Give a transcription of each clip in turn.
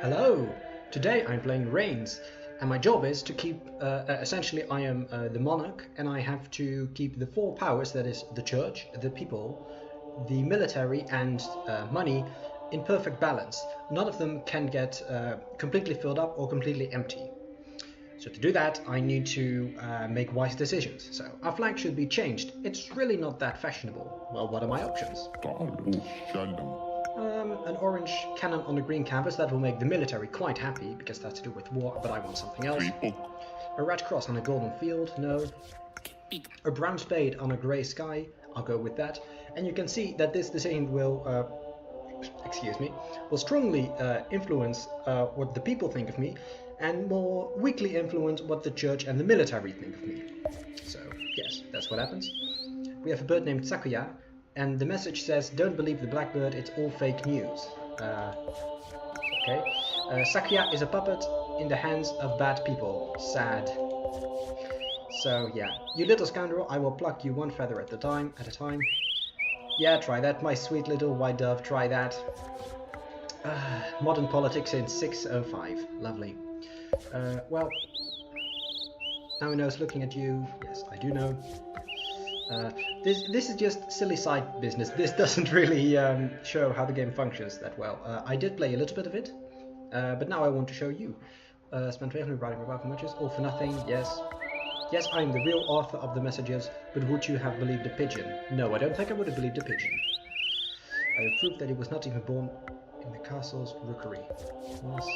Hello! Today I'm playing Reigns, and my job is to keep, essentially I am the monarch, and I have to keep the four powers, that is the church, the people, the military and money, in perfect balance. None of them can get completely filled up or completely empty. So to do that, I need to make wise decisions. So our flag should be changed. It's really not that fashionable. Well, what are my options? An orange cannon on a green canvas, that will make the military quite happy, because that's to do with war, but I want something else. A red cross on a golden field, no. A brown spade on a grey sky, I'll go with that. And you can see that this decision will, will strongly influence what the people think of me, and more weakly influence what the church and the military think of me. So, yes, that's what happens. We have a bird named Sakuya, and the message says, "Don't believe the blackbird, it's all fake news." Okay. Sakuya is a puppet in the hands of bad people. Sad. So yeah, you little scoundrel, I will pluck you one feather at a time. Yeah, try that, my sweet little white dove, try that. Modern politics in 605. Lovely. Well, now he knows looking at you. Yes, I do know. This is just silly side business. This doesn't really show how the game functions that well. I did play a little bit of it, but now I want to show you. Spent 300 writing about messages, all for nothing, yes. Yes, I'm the real author of the messages, but would you have believed a pigeon? No, I don't think I would have believed a pigeon. I have proof that he was not even born in the castle's rookery. Yes.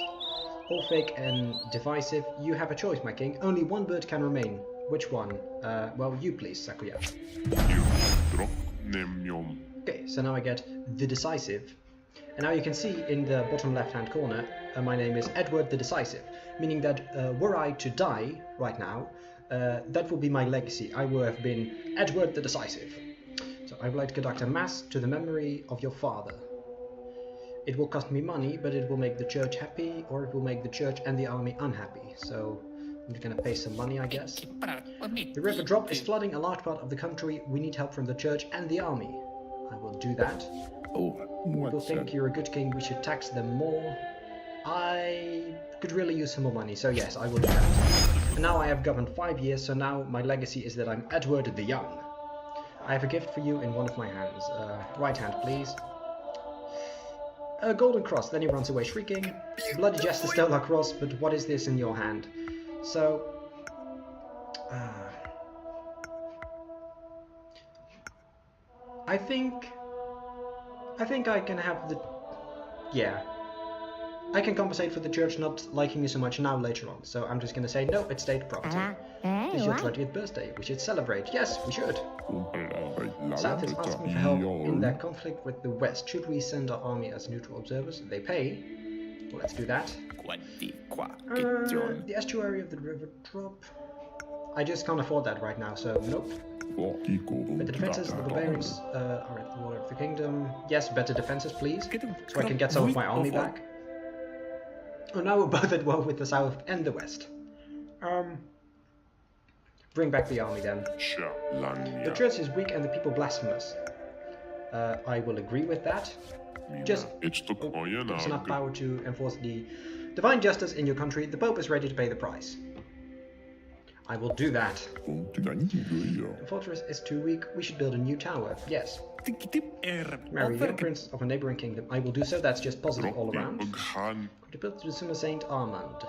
All fake and divisive. You have a choice, my king. Only one bird can remain. Which one? Well, you please, Sakuya. Okay, so now I get the decisive. And now you can see in the bottom left-hand corner, my name is Edward the Decisive, meaning that were I to die right now, that will be my legacy. I will have been Edward the Decisive. So I would like to conduct a mass to the memory of your father. It will cost me money, but it will make the church happy, or it will make the church and the army unhappy. So I'm gonna pay some money, I guess. The river drop is flooding a large part of the country. We need help from the church and the army. I will do that. People think you're a good king, we should tax them more. I could really use some more money, so yes, I will do that. And now I have governed 5 years, so now my legacy is that I'm Edward the Young. I have a gift for you in one of my hands. Right hand, please. A golden cross, then he runs away shrieking. Bloody jester stole our cross, but what is this in your hand? So... I think I can have the... Yeah. I can compensate for the church not liking me so much now later on, so I'm just gonna say, no, it's state property. It's your 20th birthday, we should celebrate. Yes, we should. South is asking for help in their conflict with the West. Should we send our army as neutral observers? They pay. Well, let's do that. The estuary of the river drop. I just can't afford that right now, so nope. But the defenses, the barbarians are at the water of the kingdom. Yes, better defenses, please, so I can get some of my army back. Oh, now we're both at war with the south and the west. Bring back the army then. The church is weak and the people blasphemous. I will agree with that. Just give us enough power to enforce the divine justice in your country. The Pope is ready to pay the price. I will do that. The fortress is too weak. We should build a new tower. Yes. Marry the prince of a neighboring kingdom. I will do so. That's just positive all around. To build to the Summer Saint Armand.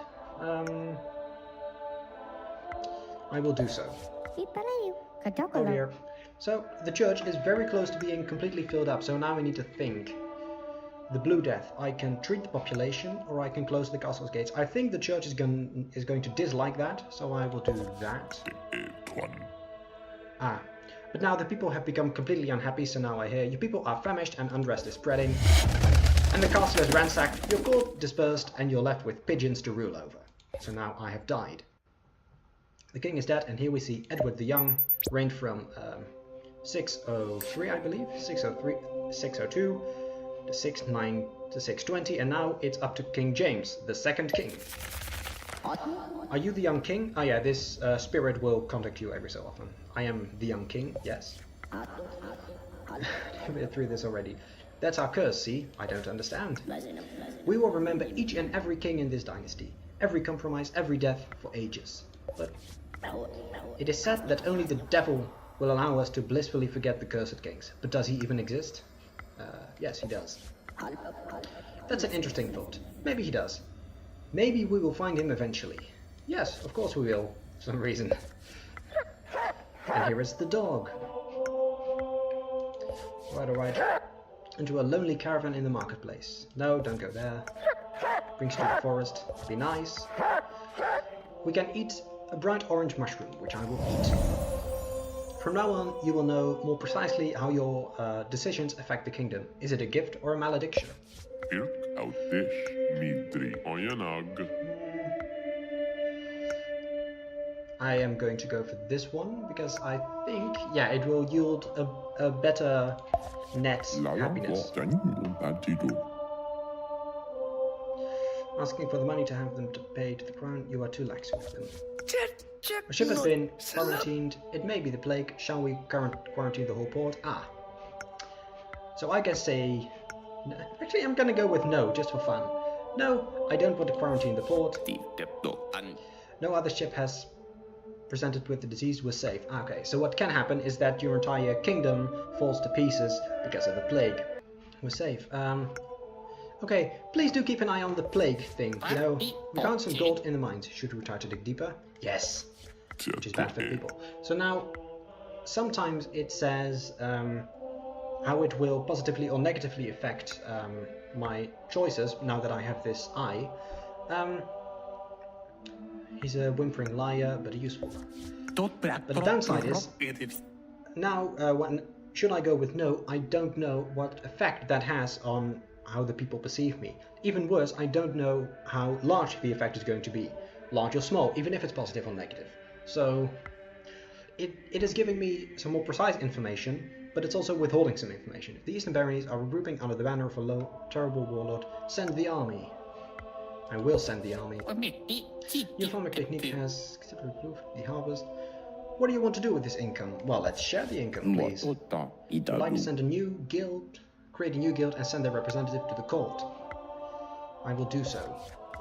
I will do so. Oh dear. So the church is very close to being completely filled up. So now we need to think. The Blue Death. I can treat the population, or I can close the castle's gates. I think the church is going to dislike that, so I will do that. But now the people have become completely unhappy, so now I hear you people are famished and unrest is spreading. And the castle is ransacked, your court dispersed, and you're left with pigeons to rule over. So now I have died. The king is dead, and here we see Edward the Young, reigned from 603, I believe, 603, 602, to 609 to 620, and now it's up to King James, the second king. Are you the young king? Ah yeah, this spirit will contact you every so often. I am the young king, yes. I've been through this already. That's our curse, see? I don't understand. We will remember each and every king in this dynasty, every compromise, every death for ages. But it is said that only the devil will allow us to blissfully forget the cursed kings. But does he even exist? Yes, he does. That's an interesting thought. Maybe he does. Maybe we will find him eventually. Yes, of course we will, for some reason. And here is the dog. Right. Into a lonely caravan in the marketplace. No, don't go there. Brings to the forest. Be nice. We can eat a bright orange mushroom, which I will eat. From now on, you will know more precisely how your decisions affect the kingdom. Is it a gift or a malediction? I am going to go for this one because I think, yeah, it will yield a better net happiness. Asking for the money to have them to pay to the crown, you are too lax with them. A ship has been quarantined. It may be the plague. Shall we quarantine the whole port? Ah. So I guess say... Actually, I'm gonna go with no, just for fun. No, I don't want to quarantine the port. No other ship has presented with the disease was safe. Okay, so what can happen is that your entire kingdom falls to pieces because of the plague. We're safe. Okay, please do keep an eye on the plague thing. You know, we found some gold in the mines. Should we try to dig deeper? Yes. Which is bad for people. So now, sometimes it says how it will positively or negatively affect my choices now that I have this eye. He's a whimpering liar, but a useful one. But the downside is, now should I go with no, I don't know what effect that has on how the people perceive me. Even worse, I don't know how large the effect is going to be. Large or small, even if it's positive or negative. So, it is giving me some more precise information, but it's also withholding some information. If the Eastern Baronies are regrouping under the banner of a terrible warlord, send the army. I will send the army. Your farming technique has improved the harvest. What do you want to do with this income? Well, let's share the income, please. I'd like to send a new guild, create a new guild and send their representative to the court. I will do so.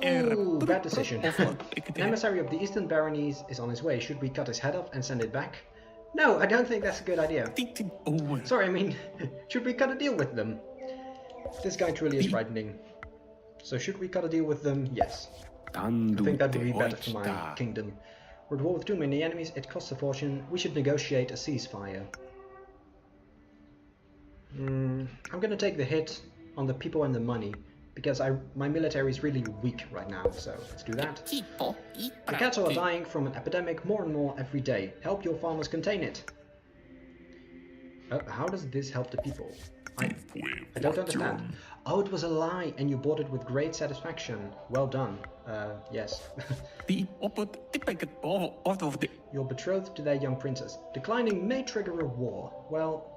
Ooh, bad decision. An emissary of the Eastern Baronies is on his way. Should we cut his head off and send it back? No, I don't think that's a good idea. Sorry, I mean, should we cut a deal with them? This guy truly is frightening. So should we cut a deal with them? Yes. I think that would be better for my kingdom. We're at war with too many enemies, it costs a fortune. We should negotiate a ceasefire. I'm gonna take the hit on the people and the money, because my military is really weak right now, so let's do that. The cattle are dying from an epidemic more and more every day. Help your farmers contain it. How does this help the people? I don't understand. Oh, it was a lie, and you bought it with great satisfaction. Well done. Yes. You're betrothed to their young princess. Declining may trigger a war. Well,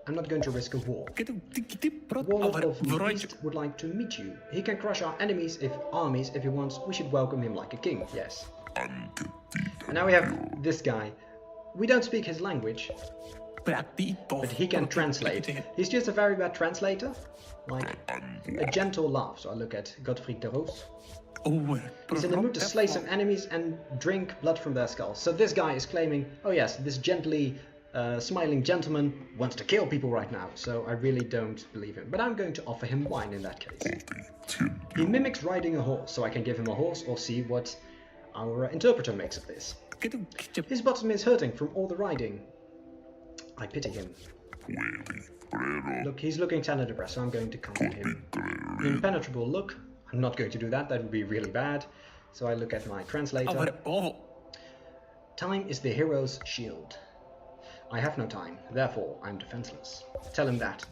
I'm not going to risk a war. Warlord of the East would like to meet you. He can crush our armies if he wants. We should welcome him like a king. Yes. And now we have this guy. We don't speak his language, but he can translate. He's just a very bad translator. Like a gentle laugh. So I look at Gottfried de Roos. He's in the mood to slay some enemies and drink blood from their skulls. So this guy is claiming, oh yes, this gently smiling gentleman wants to kill people right now. So I really don't believe him. But I'm going to offer him wine in that case. He mimics riding a horse, so I can give him a horse or see what our interpreter makes of this. His bottom is hurting from all the riding. I pity him. Look, he's looking kind of depressed, so I'm going to comfort him. Impenetrable look. I'm not going to do that, that would be really bad. So I look at my translator. Time is the hero's shield. I have no time, therefore I'm defenseless. Tell him that.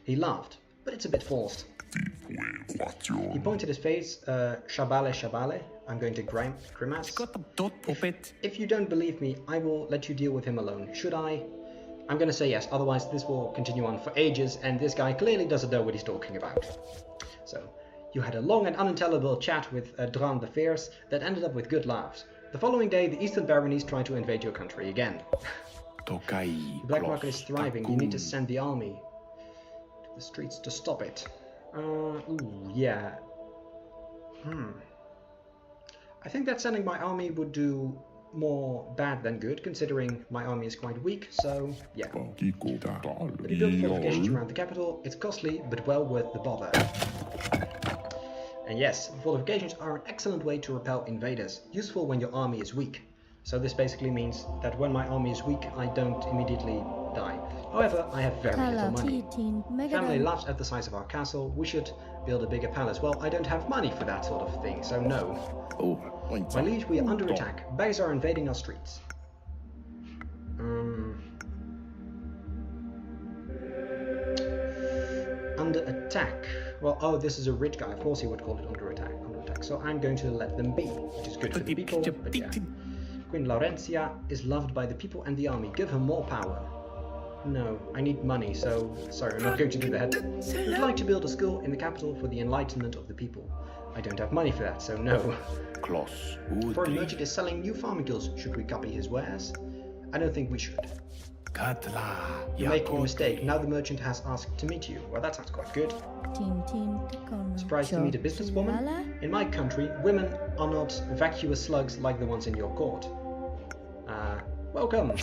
He laughed, but it's a bit forced. He pointed his face, Shabale Shabale. I'm going to grimace. If you don't believe me, I will let you deal with him alone. Should I? I'm going to say yes, otherwise this will continue on for ages, and this guy clearly doesn't know what he's talking about. So, you had a long and unintelligible chat with Dran the Fierce that ended up with good laughs. The following day, the Eastern Baronies tried to invade your country again. The black market is thriving, you need to send the army. the streets to stop it. Ooh, yeah. I think that sending my army would do more bad than good, considering my army is quite weak, so yeah. Let me build fortifications around the capital. It's costly, but well worth the bother. And yes, fortifications are an excellent way to repel invaders, useful when your army is weak. So this basically means that when my army is weak, I don't immediately die. However, I have very little money. Family laughs at the size of our castle. We should build a bigger palace. Well, I don't have money for that sort of thing, so no. My liege, we are under attack. Bears are invading our streets. Under attack. Well, oh, this is a rich guy. Of course he would call it under attack. So I'm going to let them be, which is good for the people, but yeah. Queen Laurentia is loved by the people and the army. Give her more power. No, I need money, so sorry, I'm not going to do that. I'd like to build a school in the capital for the enlightenment of the people. I don't have money for that, so no. Foreign merchant is selling new farming tools. Should we copy his wares? I don't think we should. You make a mistake. Now the merchant has asked to meet you. Well, that sounds quite good. Surprised to meet a businesswoman? In my country, women are not vacuous slugs like the ones in your court. Welcome!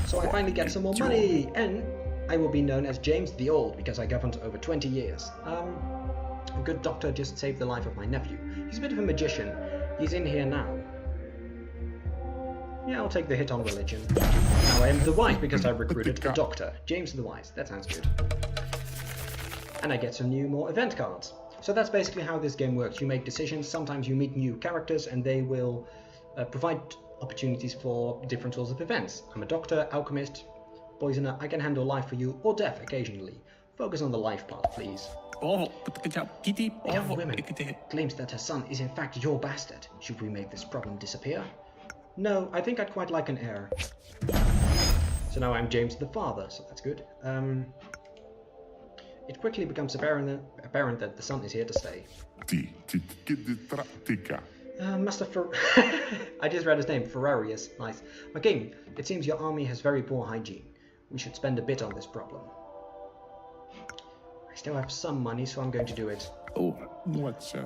So I finally get some more money, and I will be known as James the Old because I governed over 20 years. A good doctor just saved the life of my nephew. He's a bit of a magician. He's in here now. Yeah, I'll take the hit on religion. Now I am the wise because I recruited a doctor. James the Wise. That sounds good. And I get some more event cards. So that's basically how this game works. You make decisions, sometimes you meet new characters, and they will provide opportunities for different sorts of events. I'm a doctor, alchemist, poisoner. I can handle life for you, or death occasionally. Focus on the life part, please. A young woman claims that her son is in fact your bastard. Should we make this problem disappear? No, I think I'd quite like an heir. So now I'm James the father, so that's good. It quickly becomes apparent that the son is here to stay. Master I just read his name, Ferrarius. Nice. My king, it seems your army has very poor hygiene. We should spend a bit on this problem. I still have some money, so I'm going to do it.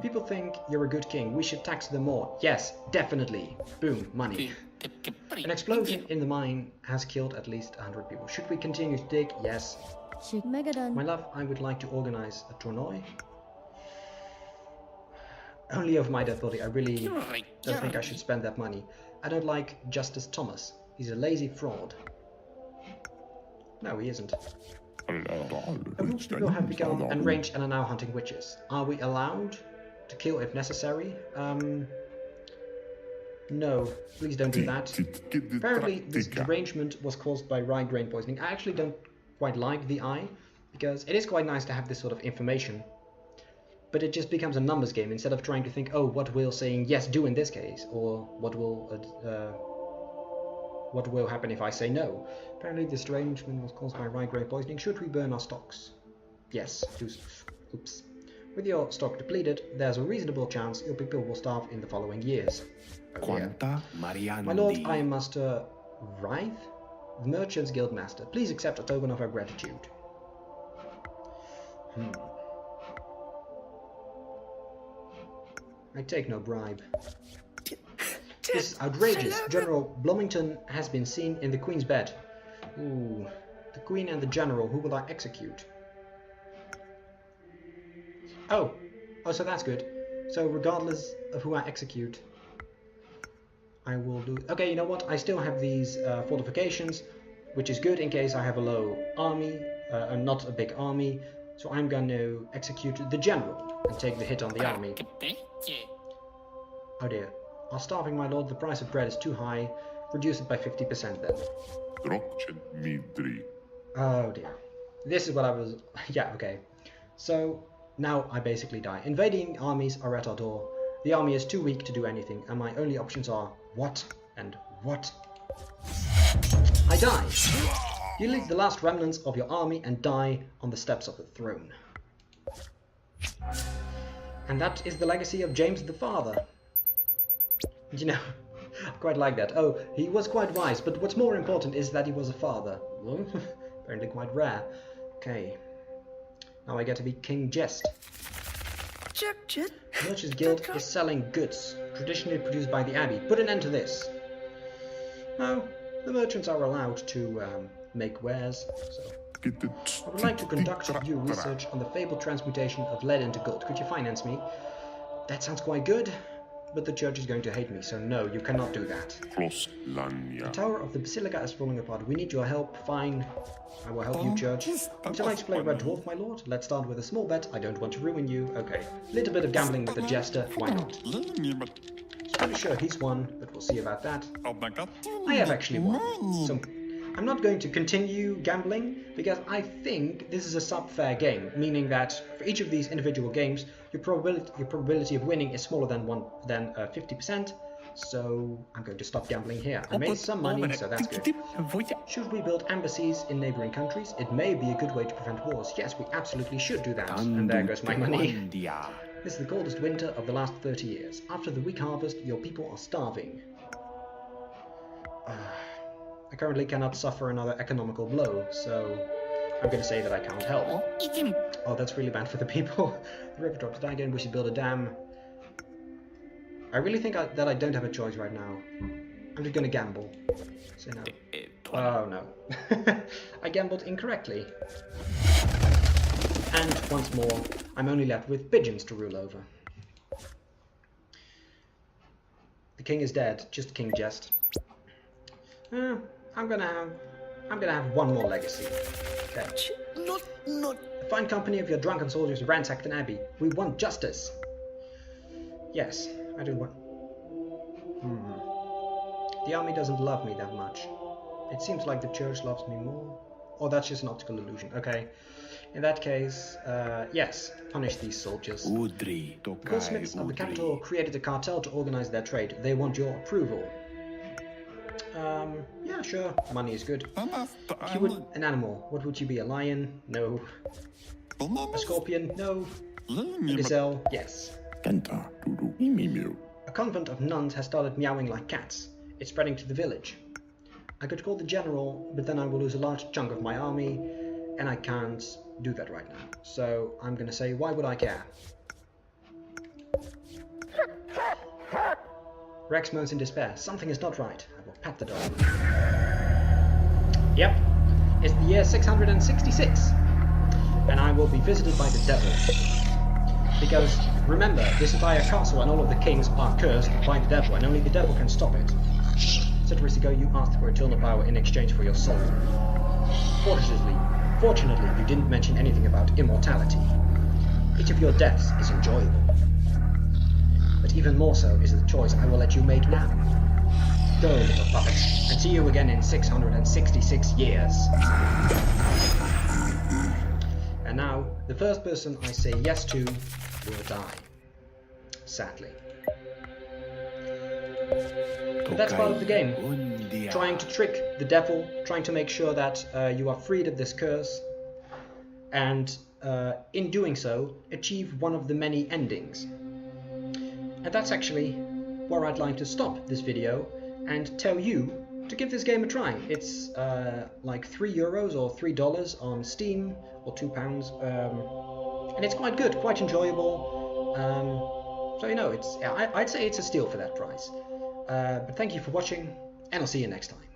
People think you're a good king. We should tax them more. Yes, definitely. Boom, money. An explosion in the mine has killed at least 100 people. Should we continue to dig? Yes. My love, I would like to organize a tournoi. Only over my dead body. I really don't think I should spend that money. I don't like Justice Thomas. He's a lazy fraud. No, he isn't. People have become enraged and are now hunting witches. Are we allowed to kill if necessary? No, please don't do that. Apparently this derangement was caused by rye grain poisoning. I actually don't quite like the eye, because it is quite nice to have this sort of information. But it just becomes a numbers game instead of trying to think, oh, what will saying yes do in this case? Or what will happen if I say no? Apparently this derangement was caused by rye grain poisoning. Should we burn our stocks? Yes. Oops. With your stock depleted, there's a reasonable chance your people will starve in the following years. Okay. My lord, I am Master Writhe, the Merchants Guild Master. Please accept a token of our gratitude. I take no bribe. This is outrageous. General Bloomington has been seen in the Queen's bed. Ooh. The Queen and the General, who will I execute? Oh, so that's good. So regardless of who I execute, I will do... Okay, you know what? I still have these fortifications, which is good in case I have a low army, not a big army. So I'm going to execute the General and take the hit on the army. Oh dear. Are starving, my lord. The price of bread is too high. Reduce it by 50% then. Oh dear. This is what I was... Yeah, okay. So, now I basically die. Invading armies are at our door. The army is too weak to do anything, and my only options are what and what. I die. You leave the last remnants of your army and die on the steps of the throne. And that is the legacy of James the Father. You know, I quite like that. Oh, he was quite wise, but what's more important is that he was a father. Apparently quite rare. Okay. Now I get to be King Jest. Merchants Guild is selling goods, traditionally produced by the Abbey. Put an end to this. No, the merchants are allowed to make wares, so... I would like to conduct your research on the fabled transmutation of lead into gold. Could you finance me? That sounds quite good, but the church is going to hate me, so no, you cannot do that. The tower of the basilica is falling apart. We need your help. Fine. I will help you, church. Would you like to play Red Dwarf, my lord? Let's start with a small bet. I don't want to ruin you. Okay. Little bit of gambling with the jester. Why not? Pretty sure he's won, but we'll see about that. I have actually won. So I'm not going to continue gambling because I think this is a sub-fair game, meaning that for each of these individual games, your probability of winning is smaller than 50%. So I'm going to stop gambling here. I made some money, so that's good. Should we build embassies in neighboring countries? It may be a good way to prevent wars. Yes, we absolutely should do that. And there goes my money. This is the coldest winter of the last 30 years. After the weak harvest, your people are starving. I currently cannot suffer another economical blow, so I'm going to say that I can't help. Oh, that's really bad for the people. The river dropped down again. We should build a dam. I really think that I don't have a choice right now. I'm just going to gamble. So no. Oh no. I gambled incorrectly. And once more, I'm only left with pigeons to rule over. The king is dead. Just King Jest. I'm gonna have one more legacy. Okay. A fine company of your drunken soldiers ransacked an abbey. We want justice. Yes, I do want... The army doesn't love me that much. It seems like the church loves me more. Oh, that's just an optical illusion. Okay. In that case, yes, punish these soldiers. The goldsmiths of the capital created a cartel to organize their trade. They want your approval. Yeah, sure. Money is good. If you were an animal, what would you be? A lion? No. A scorpion? No. A gazelle? Yes. A convent of nuns has started meowing like cats. It's spreading to the village. I could call the general, but then I will lose a large chunk of my army, and I can't do that right now. So I'm gonna say, why would I care? Rex moans in despair. Something is not right. I will pat the dog. Yep, it's the year 666, and I will be visited by the devil. Because, remember, this entire castle and all of the kings are cursed by the devil, and only the devil can stop it. Centuries ago, you asked for eternal power in exchange for your soul. Fortunately, you didn't mention anything about immortality. Each of your deaths is enjoyable. But even more so is the choice I will let you make now. Go, little puppet, and see you again in 666 years. And now, the first person I say yes to will die. Sadly. But that's part of the game. Trying to trick the devil, trying to make sure that you are freed of this curse, and in doing so, achieve one of the many endings. And that's actually where I'd like to stop this video and tell you to give this game a try. It's like €3 or $3 on Steam, or £2, and it's quite good, quite enjoyable. So you know, I'd say it's a steal for that price. But thank you for watching, and I'll see you next time.